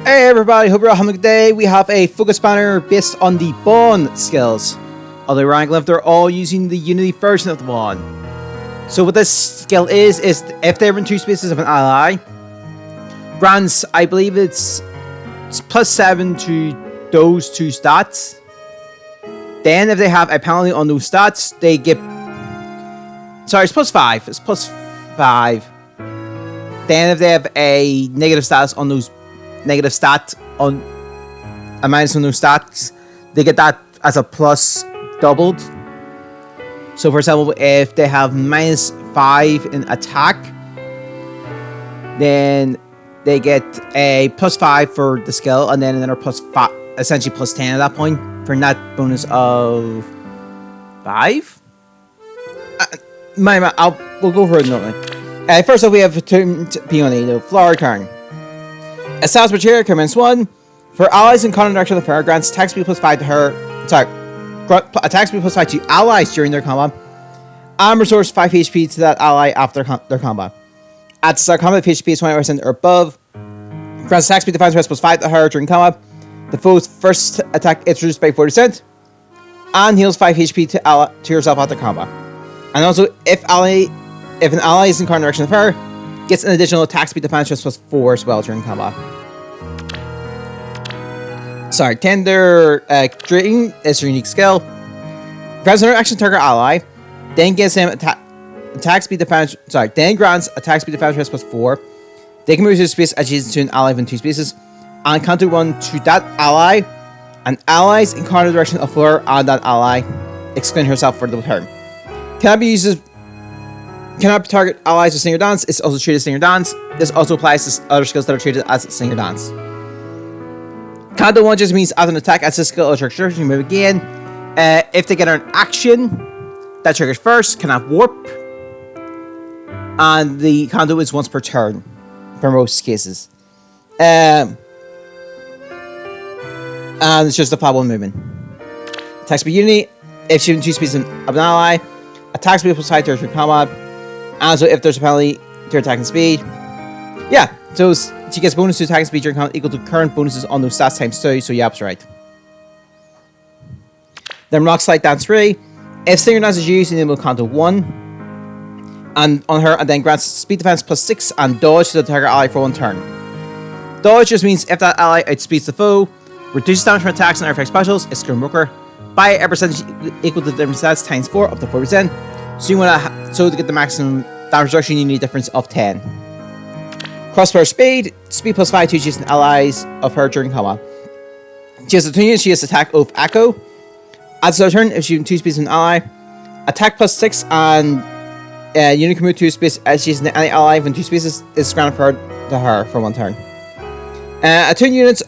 Hey everybody, hope you're all having a good day. We have a focus banner based on the Bond skills. Although rank left, they're all using the Unity version of the Bond. So what this skill is if they're in 2 spaces of an ally, grants, I believe it's +7 to those 2 stats. Then if they have a penalty on those stats, they get... Sorry, it's +5. It's +5. Then if they have a negative status on those... Negative stat on... A minus on those stats, they get that as a plus doubled. So for example, if they have -5 in attack, then they get a +5 for the skill, and then another +5, essentially +10 at that point, for a net bonus of 5. We'll go for it another. First off, we have Peony, the Flower Turn. Established Material, commence 1. For allies in counter direction of the fair, grants attack speed +5 to her. Sorry, attack speed +5 to allies during their combat, and restores 5 HP to that ally after their combat. At the start of combat, if HP is 20% or above, grants attack speed defense rest +5 to her during combat. The foe's first attack is reduced by 40%, and heals 5 HP to yourself after combat. And also, if an ally is in counter direction of her, gets an additional attack speed defense rest +4 as well during combat. Sorry, Tender Drain is your unique skill. Grants another action target ally, then gives him attack speed defense. Sorry, then grants attack speed defense rest +4. They can move to space adjacent to an ally within 2 spaces, and counter 1 to that ally, and allies in counter direction of her and that ally, excluding herself for the turn. Cannot target allies with Singer Dance. It's also treated as Singer Dance. This also applies to other skills that are treated as Singer Dance. Counter 1 just means as an attack, as a skill or trigger, you move again. If they get an action that triggers first, cannot warp, and the counter is once per turn for most cases. And it's just a flat 1 movement. Attack speed unity. If shooting 2 speeds of an ally, attack speed +5 to her combat. And so if there's a penalty to attacking speed, yeah, so she gets bonus to attacking speed during combat equal to current bonuses on those stats times 2, so yeah, that's right. Then Rock Slide Dance 3. If Singer Dance is used, it will count to 1 and on her, and then grants speed defense +6 and dodge to the target ally for 1 turn. Dodge just means if that ally outspeeds the foe, reduces damage from attacks and effect specials, it's Scrum Worker, by a percentage equal to the different stats times 4 up to 4%. So you want to get the maximum damage reduction, you need a difference of 10. Crossbar Speed +5 to adjacent allies of her during combat. She has a 2 units, she has attack of Echo. At the start of turn, if she's in 2 spaces of an ally, attack +6 and unit can move 2 spaces adjacent to any ally within 2 spaces is granted to her for 1 turn. 2 units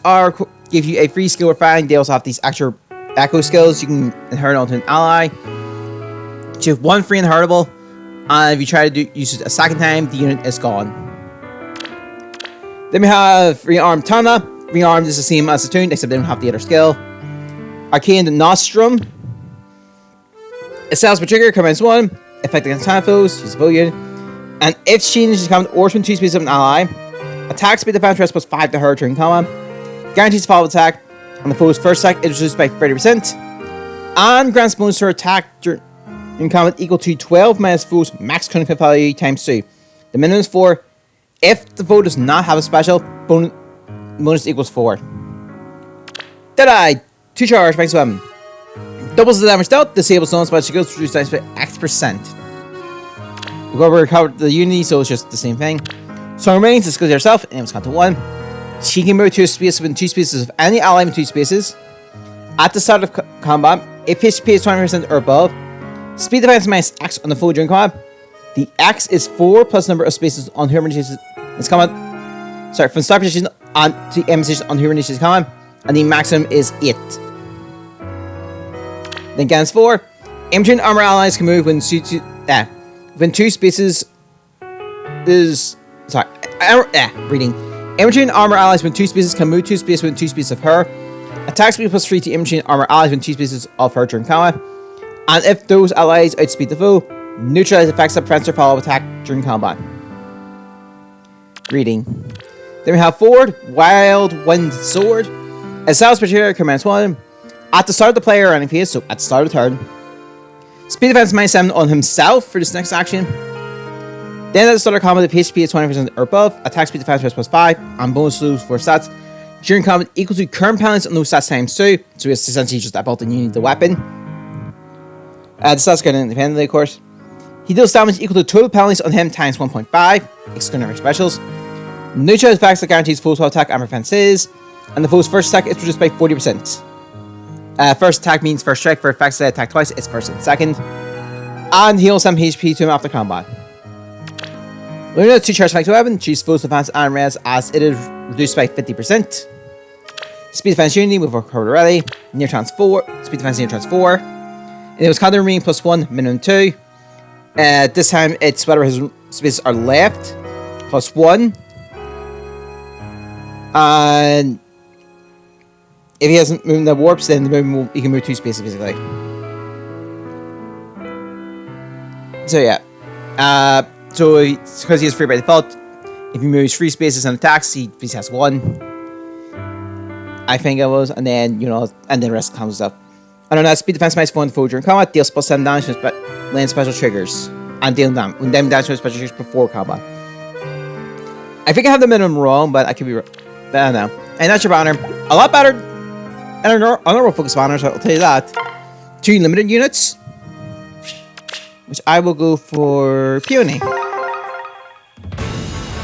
give you a free skill refine. They also have these extra Echo skills you can inherit onto an ally. You have 1 free inheritable, and if you try to use it a second time, the unit is gone. Then we have Rearmed Tana. Rearmed is the same as the Tune, except they don't have the other skill. Arcane Nostrum. Established with trigger, commence 1. Effect against Tana foes, she's a bow unit. And if she changes combat or from 2 spaces of an ally, attack speed defense rest +5 to her during combat. Guarantees follow attack, and the foe's first attack is reduced by 30%. And grants bonus to her attack in combat equal to 12 minus foe's max current value times 2. The minimum is 4. If the foe does not have a special, bonus equals 4. Deadeye! 2 charge, makes 1. Doubles the damage dealt, disables non special skills, reduce damage by X%. We've already covered the unity, so it's just the same thing. So remains the skill herself, and it's count to 1. She can move to a space within 2 spaces of any ally in 2 spaces. At the start of combat, if HP is 20% or above, speed defense minus X on the foe during combat. The X is 4 plus number of spaces on whoever initiates its combat. Sorry, from start position on to end position on whoever initiates combat, and the maximum is 8. Then Gans 4. Infantry and armor allies can move within 2 spaces. Reading. Infantry and armor allies within 2 spaces can move 2 spaces within 2 spaces of her. Attack speed +3 to infantry and armor allies within 2 spaces of her during combat. And if those allies outspeed the foe, neutralize effects of prevents or follow-up attack during combat. Reading. Then we have forward, Wild Wind Sword. It sells particular commands 1. At the start of the player running phase, so at the start of the turn. Speed defense -7 on himself for this next action. Then at the start of combat, the HP is 20% or above. Attack speed defense +5 and bonus lose for stats. During combat equal to current penalties on those stats times 2. So it's essentially just about the unit of the weapon. The stats get independently, of course. He deals damage equal to total penalties on him times 1.5, excluding specials. Neutral effects that guarantees full attack and defenses. And the foe's first attack is reduced by 40%. First attack means first strike. For effects that attack twice, it's first and second. And heals some HP to him after combat. Learning the 2 charge effects weapon, choose full defense and res as it is reduced by 50%. Speed defense unity, we've covered already. Near trans 4, speed defense near trans 4. And it was counter remaining +1, minimum 2. This time it's whether his spaces are left, +1. And if he hasn't moved the warps, then he can move 2 spaces basically. So yeah. So because he is free by default, if he moves 3 spaces and attacks, he has 1. I think it was, and then and the rest comes up. I don't know. Speed defense -1 foe during combat, deals +7 damage to land special triggers, and deal damage to special triggers before combat. I think I have the minimum wrong, but I could be wrong. But I don't know. And that's your banner. A lot better than our normal focus banner, so I'll tell you that. 2 limited units, which I will go for Peony.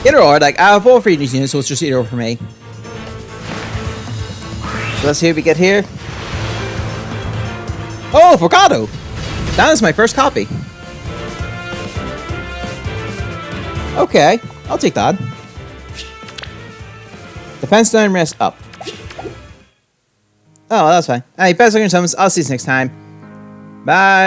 Either or, like I have all 3 of these units, so it's just either or for me. So let's see what we get here. Oh, Avocado! That is my first copy. Okay, I'll take that. Defense down, rest up. Oh, that's fine. Alright, best luck in summons. I'll see you next time. Bye!